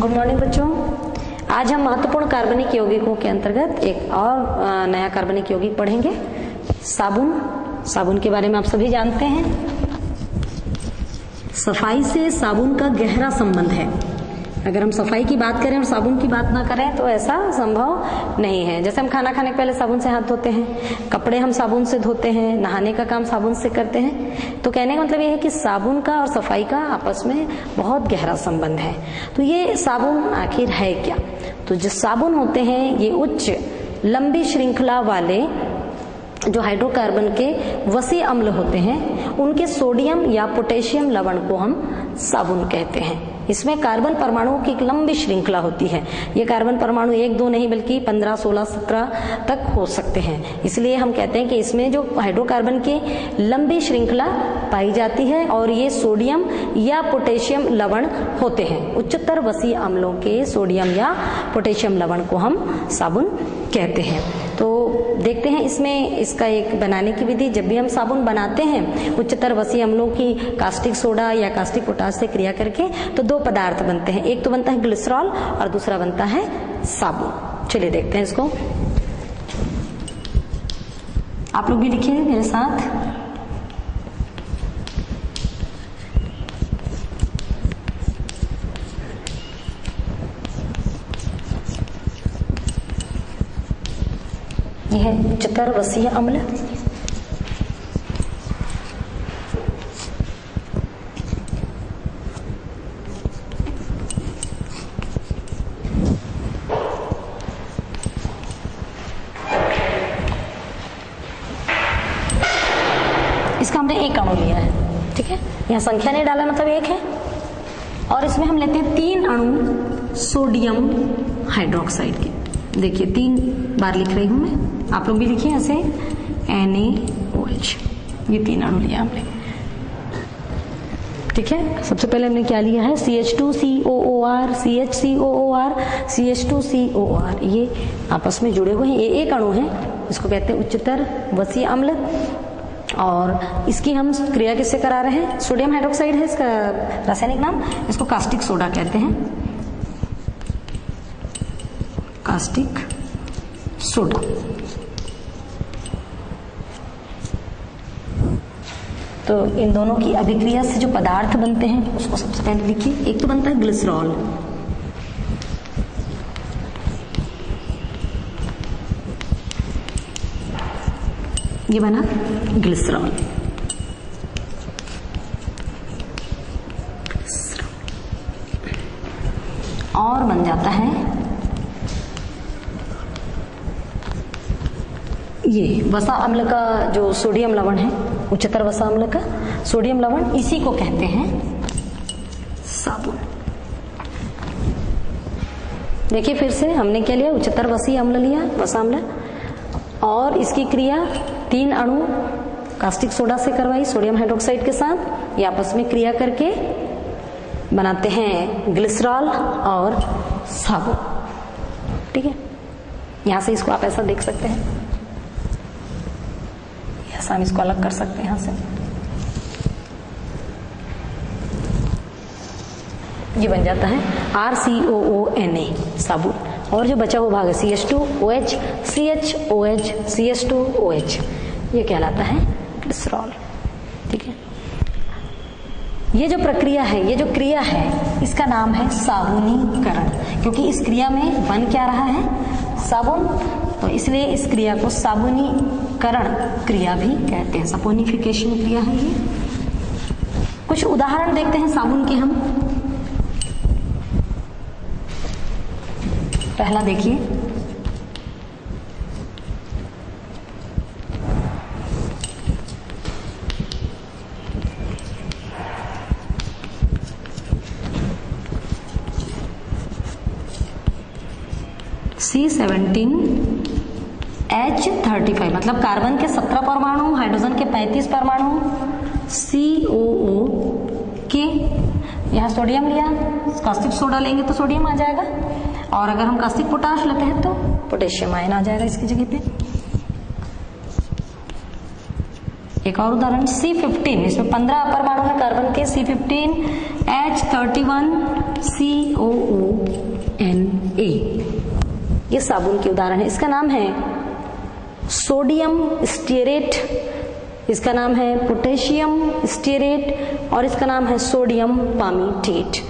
Good morning बच्चों। आज हम महत्वपूर्ण कार्बनिक यौगिकों के अंतर्गत एक और नया कार्बनिक यौगिक पढ़ेंगे, साबुन। साबुन के बारे में आप सभी जानते हैं, सफाई से साबुन का गहरा संबंध है। अगर हम सफाई की बात करें और साबुन की बात ना करें तो ऐसा संभव नहीं है। जैसे हम खाना खाने के पहले साबुन से हाथ धोते हैं, कपड़े हम साबुन से धोते हैं, नहाने का काम साबुन से करते हैं। तो कहने का मतलब ये है कि साबुन का और सफाई का आपस में बहुत गहरा संबंध है। तो ये साबुन आखिर है क्या? तो जो साबुन होते हैं ये उच्च लंबी श्रृंखला वाले जो हाइड्रोकार्बन के वसी अम्ल होते हैं, उनके सोडियम या पोटेशियम लवण को हम साबुन कहते हैं। इसमें कार्बन परमाणुओं की एक लंबी श्रृंखला होती है। ये कार्बन परमाणु 1 2 नहीं बल्कि 15 16 17 तक हो सकते हैं। इसलिए हम कहते हैं कि इसमें जो हाइड्रोकार्बन की लंबी श्रृंखला पाई जाती है और ये सोडियम या पोटेशियम लवण होते हैं। उच्चतर वसी अम्लों के सोडियम या पोटेशियम लवण को हम साबुन कहते हैं। तो देखते हैं इसमें इसका एक बनाने की विधि। जब भी हम साबुन बनाते हैं उच्चतर वसी अम्लों की कास्टिक सोडा या कास्टिक पोटाश से क्रिया करके तो 2 पदार्थ बनते हैं। एक तो बनता है ग्लिसरॉल और दूसरा बनता है साबुन। चलिए देखते हैं इसको। आप लोग भी लिखिए मेरे साथ। यह है उच्चतर वसीय अम्ल। इसका हमने 1 अणु लिया है, ठीक है। यहाँ संख्या नहीं डाला मतलब 1 है। और इसमें हम लेते हैं 3 अणु सोडियम हाइड्रोक्साइड के। देखिए 3 बार लिख रही हूं मैं, आप लोग भी लिखिए ऐसे NaOH। ये 3 अणु लिया हमने, ठीक है। सबसे पहले हमने क्या लिया है CH2COOR, CHCOOR, CH2COR। ये आपस में जुड़े हुए हैं, ये 1 अणु है। इसको कहते हैं उच्चतर वसीय अम्ल। और इसकी हम क्रिया किससे करा रहे हैं? सोडियम हाइड्रोक्साइड है इसका रासायनिक नाम। इसको कास्टिक सोडा कहते हैं, कास्टिक सोडा। तो इन दोनों की अभिक्रिया से जो पदार्थ बनते हैं उसको सबसे पहले लिखिए। एक तो बनता है ग्लिसरॉल, ये बना ग्लिसरॉल। और बन जाता है ये वसा अम्ल का जो सोडियम लवण है, उच्चतर वसा अम्ल का सोडियम लवण, इसी को कहते हैं साबुन। देखिए फिर से हमने क्या लिया? उच्चतर वसीय अम्ल लिया, वसा अम्ल, और इसकी क्रिया 3 अणु कास्टिक सोडा से करवाई सोडियम हाइड्रोक्साइड के साथ। ये आपस में क्रिया करके बनाते हैं ग्लिसरॉल और साबुन, ठीक है। यहां से इसको आप ऐसा देख सकते हैं, ऐसा हम इसको अलग कर सकते हैं यहां से। ये बन जाता है RCOONA साबुन। और जो बचा हुआ भाग है CH2OH, CHOH, CH2OH, ये कहलाता है ग्लिसरॉल, ठीक है। ये जो प्रक्रिया है, ये जो क्रिया है, इसका नाम है साबुनीकरण, क्योंकि इस क्रिया में बन क्या रहा है? साबुन। तो इसलिए इस क्रिया को साबुनीकरण क्रिया भी कहते हैं, सपोनिफिकेशन क्रिया है ये। कुछ उदाहरण देखते हैं साबुन के हम। पहला देखिए, C17H35, मतलब कार्बन के 17 परमाणु, हाइड्रोजन के 35 परमाणु, COO के। यहाँ सोडियम लिया, कास्टिक सोडा लेंगे तो सोडियम आ जाएगा, और अगर हम कास्टिक पोटाश लेते हैं तो पोटेशियम आयन आ जाएगा इसकी जगह पे। एक और उदाहरण C15, इसमें 15 परमाणु है कार्बन के, C15H31COO ये साबुन के उदाहरण है। इसका नाम है सोडियम स्टीयरेट, इसका नाम है पोटेशियम स्टीयरेट और इसका नाम है सोडियम पामीटेट।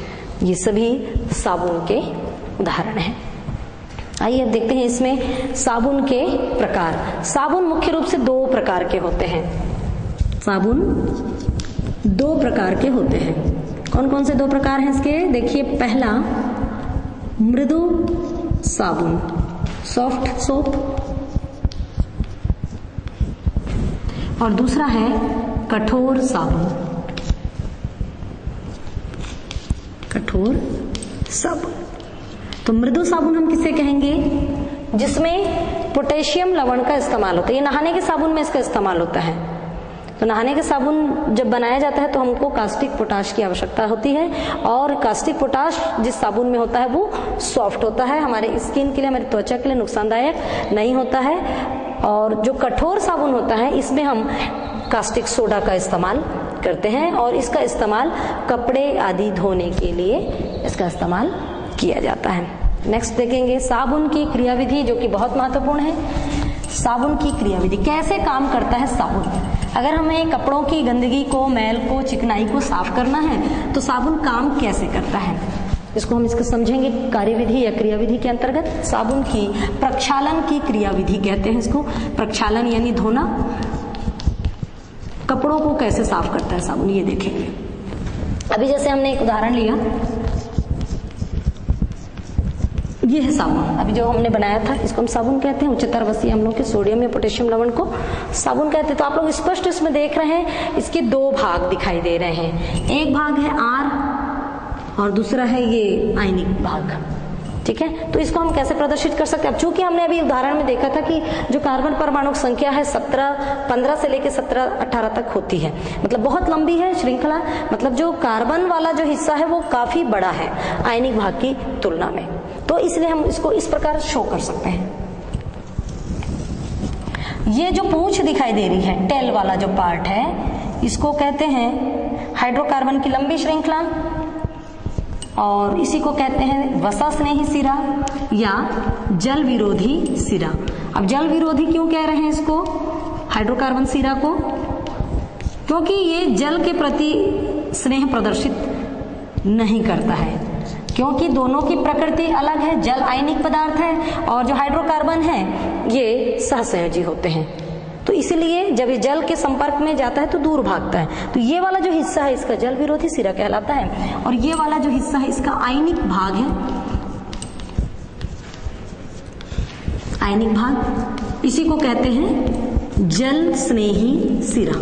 ये सभी साबुन के उदाहरण हैं। आइए अब देखते हैं इसमें साबुन के प्रकार। साबुन मुख्य रूप से 2 प्रकार के होते हैं। साबुन 2 प्रकार के होते हैं। कौन कौन से 2 प्रकार हैं इसके? देखिए, पहला मृदु साबुन, सॉफ्ट सोप, और दूसरा है कठोर साबुन, कठोर साबुन। तो मृदु साबुन हम किसे कहेंगे? जिसमें पोटेशियम लवण का इस्तेमाल होता है। ये नहाने के साबुन में इसका इस्तेमाल होता है। तो नहाने के साबुन जब बनाया जाता है तो हमको कास्टिक पोटाश की आवश्यकता होती है, और कास्टिक पोटाश जिस साबुन में होता है वो सॉफ्ट होता है, हमारे स्किन के लिए, हमारी त्वचा के लिए नुकसानदायक नहीं होता है। और जो कठोर साबुन होता है इसमें हम कास्टिक सोडा का इस्तेमाल करते हैं, और इसका इस्तेमाल कपड़े आदि धोने के लिए इसका इस्तेमाल किया जाता है। नेक्स्ट देखेंगे साबुन की क्रियाविधि, जो कि बहुत महत्वपूर्ण है। साबुन की क्रियाविधि, कैसे काम करता है साबुन? अगर हमें कपड़ों की गंदगी को, मैल को, चिकनाई को साफ करना है तो साबुन काम कैसे करता है, इसको हम इसको समझेंगे कार्यविधि या क्रियाविधि के अंतर्गत। साबुन की प्रक्षालन की क्रियाविधि कहते हैं इसको। प्रक्षालन यानी धोना। कपड़ों को कैसे साफ करता है साबुन, ये देखेंगे। अभी जैसे हमने एक उदाहरण लिया, ये है साबुन, अभी जो हमने बनाया था, इसको हम साबुन कहते हैं। उच्चतर वसीय अम्लों के सोडियम या पोटेशियम लवण को साबुन कहते हैं। तो आप लोग स्पष्ट इसमें देख रहे हैं, इसके 2 भाग दिखाई दे रहे हैं। एक भाग है आर और दूसरा है ये आयनिक भाग, ठीक है। तो इसको हम कैसे प्रदर्शित कर सकते हैं? अब चूंकि हमने अभी उदाहरण में देखा था कि जो कार्बन परमाणु संख्या है 15 से लेकर 17-18 तक होती है, मतलब बहुत लंबी है श्रृंखला, मतलब जो कार्बन वाला जो हिस्सा है वो काफी बड़ा है आयनिक भाग की तुलना में। तो इसलिए हम इसको इस प्रकार शो कर सकते हैं। ये जो पूंछ दिखाई दे रही है, टेल वाला जो पार्ट है, इसको कहते हैं हाइड्रोकार्बन की लंबी श्रृंखला, और इसी को कहते हैं वसा स्नेही सिरा या जल विरोधी सिरा। अब जल विरोधी क्यों कह रहे हैं इसको, हाइड्रोकार्बन सिरा को? क्योंकि ये जल के प्रति स्नेह प्रदर्शित नहीं करता है, क्योंकि दोनों की प्रकृति अलग है। जल आयनिक पदार्थ है और जो हाइड्रोकार्बन है ये सहसंयोजी होते हैं। तो इसलिए जब ये जल के संपर्क में जाता है तो दूर भागता है। तो ये वाला जो हिस्सा है इसका जल विरोधी सिरा कहलाता है, और ये वाला जो हिस्सा है इसका आयनिक भाग है, आयनिक भाग। इसी को कहते हैं जल स्नेही सिरा।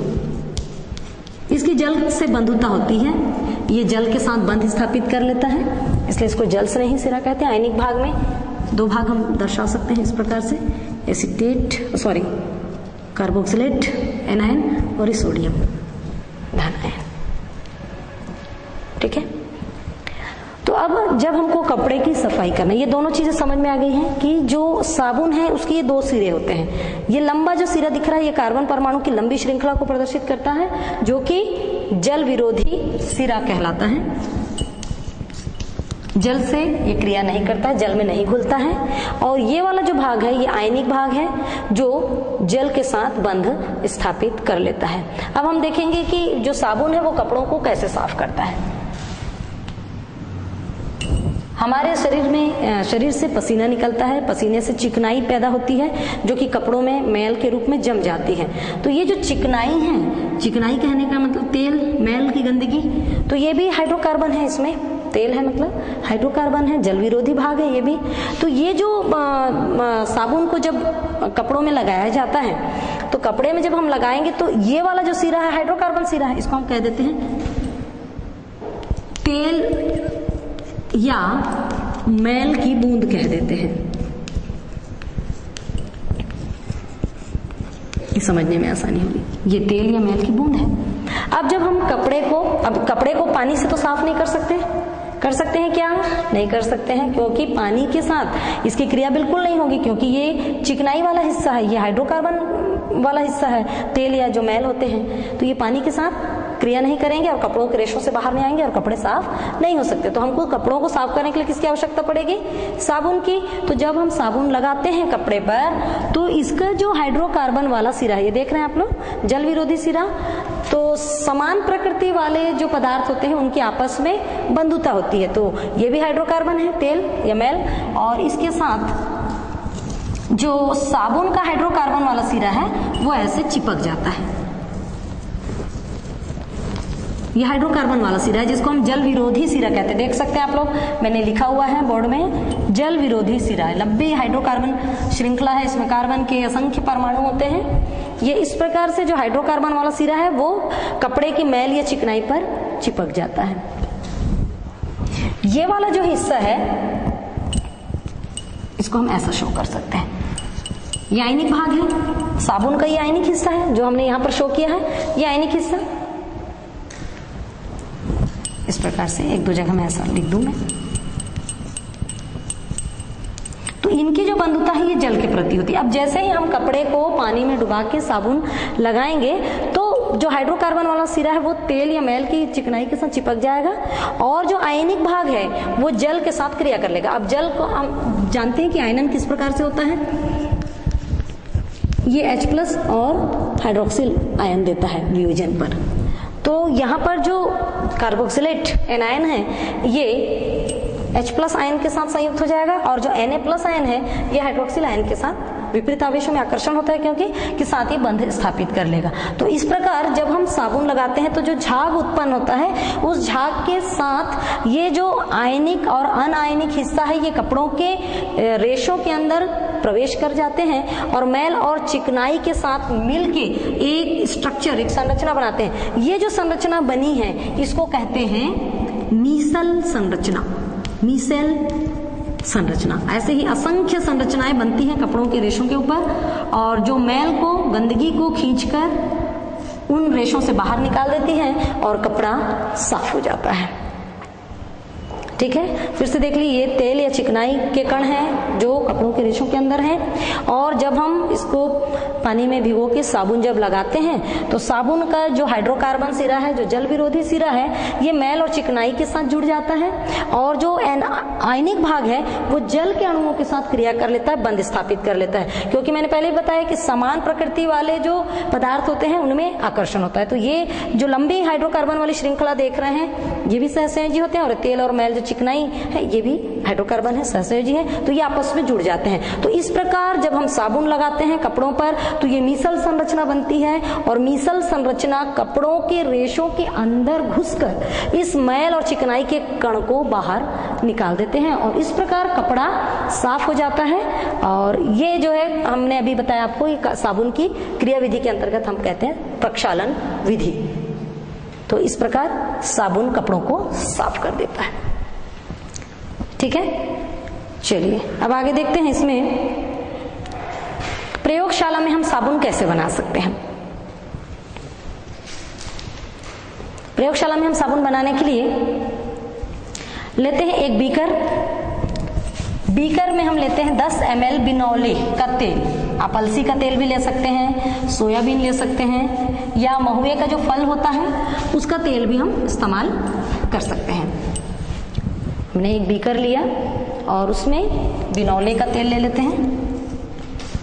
इसकी जल से बंधुता होती है, ये जल के साथ बंध स्थापित कर लेता है, इसलिए इसको जल स्नेही सिरा कहते हैं। आयनिक भाग में 2 भाग हम दर्शा सकते हैं इस प्रकार से, एसीटेट सॉरी कार्बोक्सिलेट एनायन और सोडियम धन आयन, ठीक है। तो अब जब हमको कपड़े की सफाई करना, ये दोनों चीजें समझ में आ गई हैं कि जो साबुन है उसके ये 2 सिरे होते हैं। ये लंबा जो सिरा दिख रहा है ये कार्बन परमाणु की लंबी श्रृंखला को प्रदर्शित करता है, जो कि जल विरोधी सिरा कहलाता है। जल से ये क्रिया नहीं करता है, जल में नहीं घुलता है। और ये वाला जो भाग है ये आयनिक भाग है, जो जल के साथ बंध स्थापित कर लेता है। अब हम देखेंगे कि जो साबुन है वो कपड़ों को कैसे साफ करता है। हमारे शरीर से पसीना निकलता है, पसीने से चिकनाई पैदा होती है जो कि कपड़ों में मैल के रूप में जम जाती है। तो ये जो चिकनाई है, चिकनाई कहने का मतलब तेल, मैल की गंदगी, तो ये भी हाइड्रोकार्बन है, इसमें तेल है मतलब हाइड्रोकार्बन है, जल विरोधी भाग है ये भी। तो ये जो साबुन को जब कपड़ों में लगाया जाता है तो कपड़े में जब हम लगाएंगे तो ये वाला जो सिरा है हाइड्रोकार्बन सिरा है, इसको हम कह देते हैं तेल या मैल की बूंद कह देते हैं। ये समझने में आसानी होगी, ये तेल या मैल की बूंद है। अब जब हम कपड़े को पानी से तो साफ नहीं कर सकते हैं क्या? नहीं कर सकते हैं, क्योंकि पानी के साथ इसकी क्रिया बिल्कुल नहीं होगी, क्योंकि ये चिकनाई वाला हिस्सा है, ये हाइड्रोकार्बन वाला हिस्सा है, तेल या जो मैल होते हैं, तो ये पानी के साथ क्रिया नहीं करेंगे और कपड़ों के रेशों से बाहर नहीं आएंगे और कपड़े साफ नहीं हो सकते। तो हमको कपड़ों को साफ करने के लिए किसकी आवश्यकता पड़ेगी? साबुन की। तो जब हम साबुन लगाते हैं कपड़े पर तो इसका जो हाइड्रोकार्बन वाला सिरा है, ये देख रहे हैं आप लोग, जल विरोधी सिरा, तो समान प्रकृति वाले जो पदार्थ होते हैं उनकी आपस में बंधुता होती है। तो ये भी हाइड्रोकार्बन है, तेल या मैल, और इसके साथ जो साबुन का हाइड्रोकार्बन वाला सिरा है वो ऐसे चिपक जाता है। ये हाइड्रोकार्बन वाला सिरा है जिसको हम जल विरोधी सिरा कहते हैं। देख सकते हैं आप लोग, मैंने लिखा हुआ है बोर्ड में, जल विरोधी सिरा है। लंबी हाइड्रोकार्बन श्रृंखला है, इसमें कार्बन के असंख्य परमाणु होते हैं। ये इस प्रकार से जो हाइड्रोकार्बन वाला सिरा है वो कपड़े की मैल या चिकनाई पर चिपक जाता है। ये वाला जो हिस्सा है इसको हम ऐसा शो कर सकते हैं। ये आयनिक भाग है, साबुन का ये आयनिक हिस्सा है जो हमने यहां पर शो किया है, ये आयनिक हिस्सा। इस प्रकार से एक दो जगह मैं ऐसा लिख दूं मैं। तो इनकी जो बंधुता है ये जल के प्रति होती है। अब जैसे ही हम कपड़े को पानी में डुबा के साबुन लगाएंगे तो जो हाइड्रोकार्बन वाला सिरा है वो तेल या मैल की चिकनाई के साथ चिपक जाएगा और जो आयनिक भाग है वो जल के साथ क्रिया कर लेगा। अब जल को हम जानते हैं कि आयनन किस प्रकार से होता है, ये H+ और हाइड्रोक्सिल आयन देता है वियोजन पर। तो यहाँ पर जो कार्बोक्सिलेट एनायन है ये H+ आयन के साथ संयुक्त हो जाएगा और जो Na+ आयन है ये हाइड्रोक्सिल आयन के साथ विपरीत आवेशों में आकर्षण होता है क्योंकि कि साथ ही बंध स्थापित कर लेगा। तो इस प्रकार जब हम साबुन लगाते हैं तो जो झाग उत्पन्न होता है उस झाग के साथ ये जो आयनिक और अनायनिक हिस्सा है ये कपड़ों के रेशों के अंदर प्रवेश कर जाते हैं और मैल और चिकनाई के साथ मिलके एक स्ट्रक्चर, एक संरचना बनाते हैं। ये जो संरचना बनी है इसको कहते हैं मीसल संरचना। मीसेल संरचना। ऐसे ही असंख्य संरचनाएं बनती हैं कपड़ों के रेशों के ऊपर और जो मैल को, गंदगी को खींचकर उन रेशों से बाहर निकाल देती है और कपड़ा साफ हो जाता है। ठीक है, फिर से देख लीजिए, ये तेल या चिकनाई के कण हैं जो कपड़ों के रेशों के अंदर हैं और जब हम इसको पानी में भिगो के साबुन जब लगाते हैं तो साबुन का जो हाइड्रोकार्बन सिरा है, जो जल विरोधी सिरा है, ये मैल और चिकनाई के साथ जुड़ जाता है और जो आयनिक भाग है वो जल के अणुओं के साथ क्रिया कर लेता है, बंध स्थापित कर लेता है। क्योंकि मैंने पहले बताया कि समान प्रकृति वाले जो पदार्थ होते हैं उनमें आकर्षण होता है। तो ये जो लंबी हाइड्रोकार्बन वाली श्रृंखला देख रहे हैं ये भी सहसंयोजी होते हैं और तेल और मैल जो चिकनाई है ये भी हाइड्रोकार्बन है, सहसंयोजी है, तो ये आपस में जुड़ जाते हैं। तो इस प्रकार जब हम साबुन लगाते हैं कपड़ों पर तो ये मीसल संरचना बनती है और मीसल संरचना कपड़ों के रेशों के अंदर घुसकर इस मैल और चिकनाई के कण को बाहर निकाल देते हैं और इस प्रकार कपड़ा साफ हो जाता है। और ये जो है हमने अभी बताया आपको, ये साबुन की क्रिया विधि के अंतर्गत हम कहते हैं प्रक्षालन विधि। तो इस प्रकार साबुन कपड़ों को साफ कर देता है। ठीक है, चलिए अब आगे देखते हैं इसमें प्रयोगशाला में हम साबुन कैसे बना सकते हैं। प्रयोगशाला में हम साबुन बनाने के लिए लेते हैं एक बीकर। बीकर में हम लेते हैं 10 ml बिनौले का तेल। आप अलसी का तेल भी ले सकते हैं, सोयाबीन ले सकते हैं या महुए का जो फल होता है उसका तेल भी हम इस्तेमाल कर सकते हैं। हमने एक बीकर लिया और उसमें बिनौले का तेल ले लेते हैं।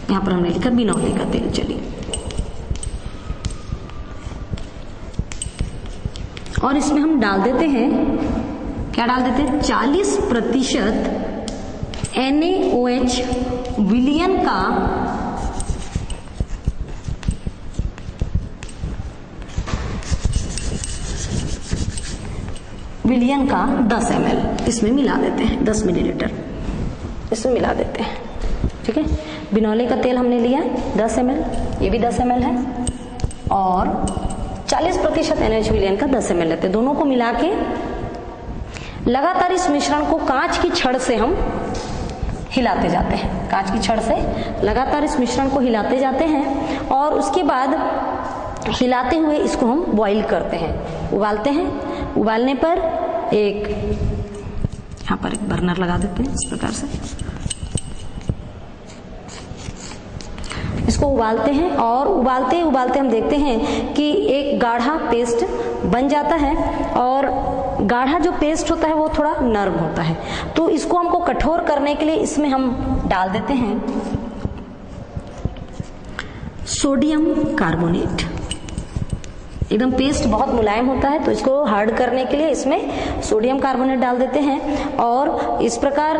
यहाँ पर हमने लिखा बिनौले का तेल। चलिए, और इसमें हम डाल देते हैं, क्या डाल देते हैं, 40% NaOH विलयन का विलयन का 10 ml इसमें मिला देते हैं, 10 मिलीलीटर इसमें मिला देते हैं। ठीक है, बिनौले का तेल हमने लिया 10 ml, ये भी 10 ml है और 40% NaOH विलयन का 10 ml लेते हैं। दोनों को मिला के लगातार इस मिश्रण को कांच की छड़ से हम हिलाते जाते हैं। कांच की छड़ से लगातार इस मिश्रण को हिलाते जाते हैं और उसके बाद हिलाते हुए इसको हम बॉईल करते हैं, उबालते हैं। उबालने पर एक यहाँ पर एक बर्नर लगा देते हैं, इस प्रकार से इसको उबालते हैं और उबालते उबालते हम देखते हैं कि एक गाढ़ा पेस्ट बन जाता है और गाढ़ा जो पेस्ट होता है वो थोड़ा नर्म होता है। तो इसको हमको कठोर करने के लिए इसमें हम डाल देते हैं सोडियम कार्बोनेट। एकदम पेस्ट बहुत मुलायम होता है, तो इसको हार्ड करने के लिए इसमें सोडियम कार्बोनेट डाल देते हैं और इस प्रकार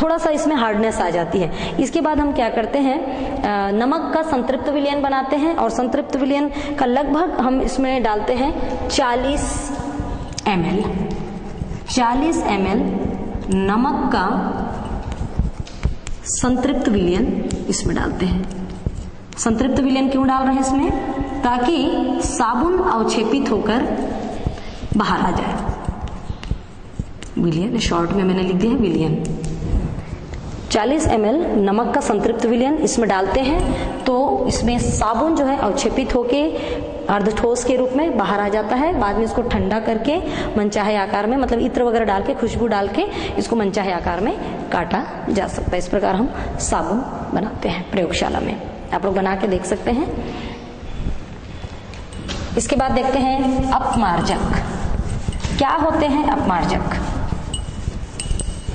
थोड़ा सा इसमें हार्डनेस आ जाती है। इसके बाद हम क्या करते हैं, नमक का संतृप्त विलयन बनाते हैं और संतृप्त विलयन का लगभग हम इसमें डालते हैं 40 ml। 40 ml नमक का संतृप्त विलयन इसमें डालते हैं। संतृप्त विलयन क्यों डाल रहे हैं इसमें? ताकि साबुन अवक्षेपित होकर बाहर आ जाए। विलयन शॉर्ट में मैंने लिख दिया है विलयन। 40 ml नमक का संतृप्त विलयन इसमें डालते हैं तो इसमें साबुन जो है अवक्षेपित होके अर्धठोस के रूप में बाहर आ जाता है। बाद में इसको ठंडा करके मनचाहे आकार में, मतलब इत्र वगैरह डाल के, खुशबू डाल के इसको मनचाहे आकार में काटा जा सकता है। इस प्रकार हम साबुन बनाते हैं प्रयोगशाला में, आप लोग बना के देख सकते हैं। इसके बाद देखते हैं अपमार्जक। क्या होते हैं अपमार्जक?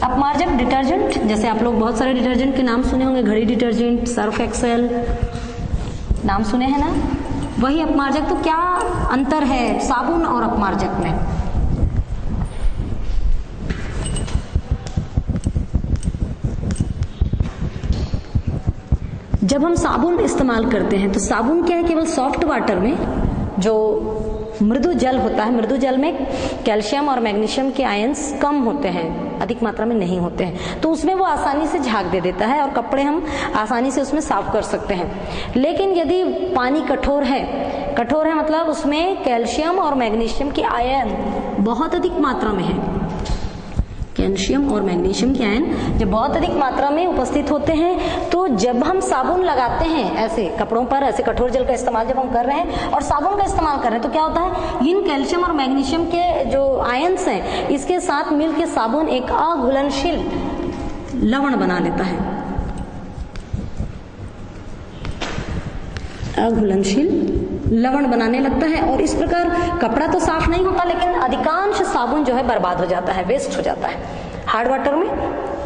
अपमार्जक डिटर्जेंट, जैसे आप लोग बहुत सारे डिटर्जेंट के नाम सुने होंगे, घड़ी डिटर्जेंट, सर्फ एक्सेल, नाम सुने हैं ना, वही अपमार्जक। तो क्या अंतर है साबुन और अपमार्जक में? जब हम साबुन इस्तेमाल करते हैं तो साबुन क्या है, केवल सॉफ्ट वाटर में जो मृदु जल होता है, मृदु जल में कैल्शियम और मैग्नीशियम के आयंस कम होते हैं, अधिक मात्रा में नहीं होते हैं, तो उसमें वो आसानी से झाग दे देता है और कपड़े हम आसानी से उसमें साफ कर सकते हैं। लेकिन यदि पानी कठोर है मतलब उसमें कैल्शियम और मैग्नीशियम के आयन बहुत अधिक मात्रा में है। कैल्शियम और मैग्नीशियम के आयन जब बहुत अधिक मात्रा में उपस्थित होते हैं तो जब हम साबुन लगाते हैं ऐसे कपड़ों पर, ऐसे कठोर जल का इस्तेमाल जब हम कर रहे हैं और साबुन का इस्तेमाल कर रहे हैं, तो क्या होता है, इन कैल्शियम और मैग्नीशियम के जो आयन्स हैं इसके साथ मिलकर साबुन एक अघुलनशील लवण बना लेता है। अघुलनशील लवण बनाने लगता है और इस प्रकार कपड़ा तो साफ नहीं होता, लेकिन अधिकांश साबुन जो है बर्बाद हो जाता है, वेस्ट हो जाता है। हार्ड वाटर में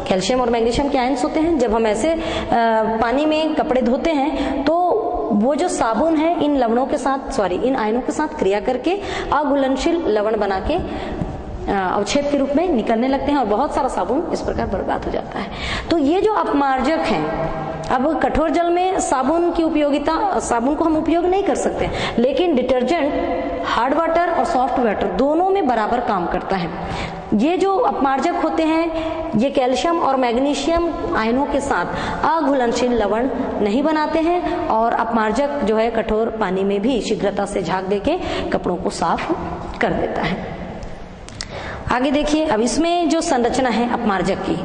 कैल्शियम और मैग्नीशियम के आयन्स होते हैं, जब हम ऐसे पानी में कपड़े धोते हैं तो वो जो साबुन है इन लवणों के साथ, इन आयनों के साथ क्रिया करके अघुलनशील लवण बना के अवक्षेप के रूप में निकलने लगते हैं और बहुत सारा साबुन इस प्रकार बर्बाद हो जाता है। तो ये जो अपमार्जक हैं, अब कठोर जल में साबुन की उपयोगिता, साबुन को हम उपयोग नहीं कर सकते, लेकिन डिटर्जेंट हार्ड वाटर और सॉफ्ट वाटर दोनों में बराबर काम करता है। ये जो अपमार्जक होते हैं ये कैल्शियम और मैग्नीशियम आयनों के साथ अघुलनशील लवण नहीं बनाते हैं और अपमार्जक जो है कठोर पानी में भी शीघ्रता से झाग देके कपड़ों को साफ कर देता है। आगे देखिए, अब इसमें जो संरचना है अपमार्जक की,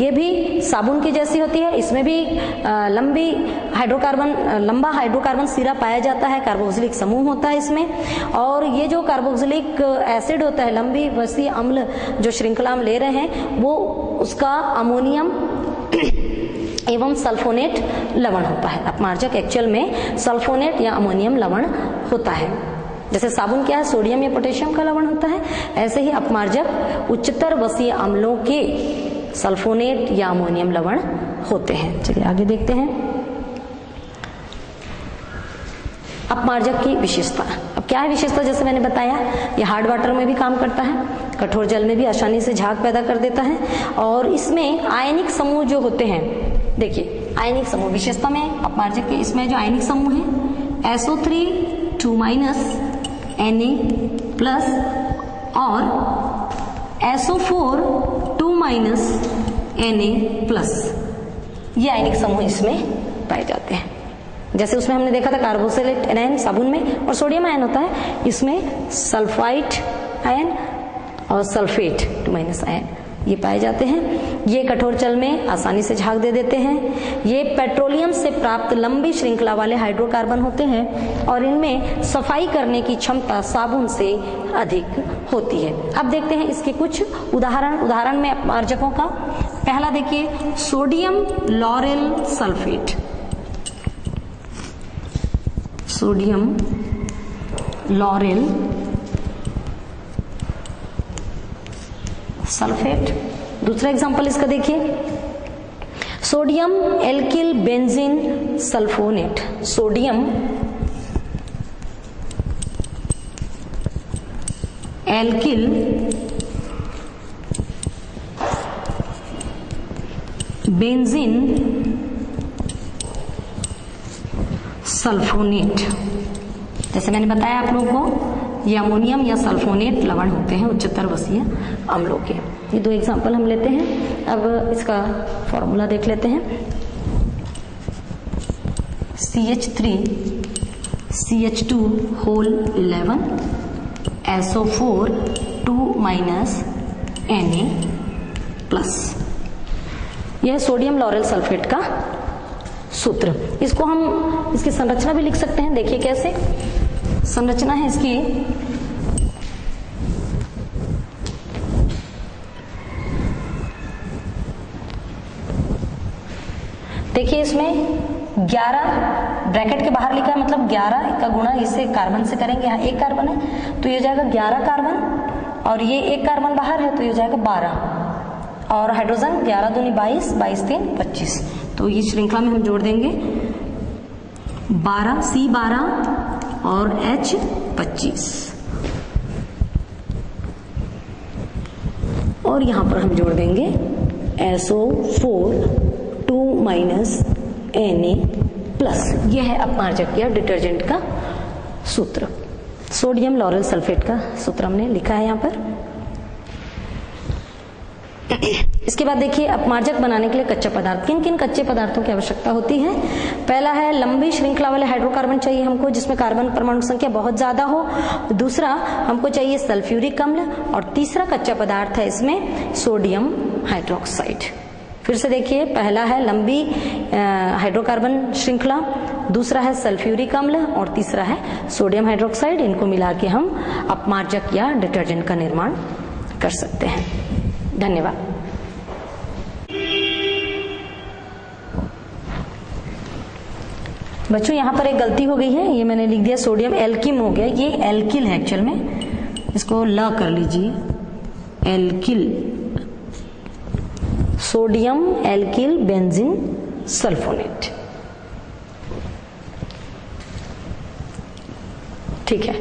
ये भी साबुन की जैसी होती है। इसमें भी लंबा हाइड्रोकार्बन सिरा पाया जाता है, कार्बोक्सिलिक समूह होता है इसमें। और ये जो कार्बोक्सिलिक एसिड होता है, लंबी वसी अम्ल जो श्रृंखला हम ले रहे हैं, वो उसका अमोनियम एवं सल्फोनेट लवण होता है। अपमार्जक एक्चुअल में सल्फोनेट या अमोनियम लवण होता है। जैसे साबुन क्या है, सोडियम या पोटेशियम का लवण होता है, ऐसे ही अपमार्जक उच्चतर वसीय अम्लों के सल्फोनेट या अमोनियम लवण होते हैं। चलिए आगे देखते हैं अपमार्जक की विशेषता। अब क्या है विशेषता? जैसे मैंने बताया, ये हार्ड वाटर में भी काम करता है, कठोर जल में भी आसानी से झाग पैदा कर देता है। और इसमें आयनिक समूह जो होते हैं, देखिए आयनिक समूह विशेषता में अपमार्जक के, इसमें जो आयनिक समूह है SO3 2- Na+ और SO4 2- Na+, ये आयनिक समूह इसमें पाए जाते हैं। जैसे उसमें हमने देखा था कार्बोक्सिलेट आयन साबुन में और सोडियम आयन होता है, इसमें सल्फाइड आयन और सल्फेट 2- आयन ये पाए जाते हैं। ये कठोर जल में आसानी से झाग दे देते हैं। ये पेट्रोलियम से प्राप्त लंबी श्रृंखला वाले हाइड्रोकार्बन होते हैं और इनमें सफाई करने की क्षमता साबुन से अधिक होती है। अब देखते हैं इसके कुछ उदाहरण में अपमार्जकों का। पहला देखिए, sodium lauryl sulphate. Sodium lauryl sulphate. दूसरा एग्जांपल इसका देखिए, sodium alkyl benzene sulphonate. Sodium alkyl benzene sulphonate. जैसे मैंने बताया आप लोगों को, ये अमोनियम या सल्फोनेट लवण होते हैं उच्चतर वसीय अम्लों के। ये दो एग्जाम्पल हम लेते हैं। अब इसका फॉर्मूला देख लेते हैं। CH3 CH2 whole 11 SO4 2 minus Na plus. यह सोडियम लॉरेल सल्फेट का सूत्र। इसको हम इसकी संरचना भी लिख सकते हैं। देखिए कैसे संरचना है इसकी। देखिए इसमें 11 ब्रैकेट के बाहर लिखा है, मतलब 11 का गुणा इसे कार्बन से करेंगे। यहाँ एक कार्बन है तो ये हो जाएगा 11 कार्बन, और ये एक कार्बन बाहर है तो ये हो जाएगा 12, और हाइड्रोजन 11 दूनी 22, 22 3 25। तो ये श्रृंखला में हम जोड़ देंगे 12 C12 और H25, और यहां पर हम जोड़ देंगे SO4 2 माइनस Na प्लस। यह है अपमार्जक या डिटर्जेंट का सूत्र। सोडियम लॉरेल सल्फेट का सूत्र हमने लिखा है यहां पर। इसके बाद देखिए, अपमार्जक बनाने के लिए कच्चा पदार्थ। किन किन कच्चे पदार्थों की आवश्यकता होती है? पहला है लंबी श्रृंखला वाले हाइड्रोकार्बन चाहिए हमको, जिसमें कार्बन परमाणु संख्या बहुत ज्यादा हो। दूसरा हमको चाहिए सल्फ्यूरिक अम्ल, और तीसरा कच्चा पदार्थ है इसमें सोडियम हाइड्रोक्साइड। फिर से देखिए, पहला है लंबी हाइड्रोकार्बन श्रृंखला, दूसरा है सल्फ्यूरिक अम्ल, और तीसरा है सोडियम हाइड्रोक्साइड। इनको मिला के हम अपमार्जक या डिटर्जेंट का निर्माण कर सकते हैं। धन्यवाद। बच्चों यहाँ पर एक गलती हो गई है, ये मैंने लिख दिया सोडियम एल्किम हो गया, ये एल्किल है एक्चुअल में, इसको ल कर लीजिए, alkyl, sodium alkyl benzene sulphonate. ठीक है।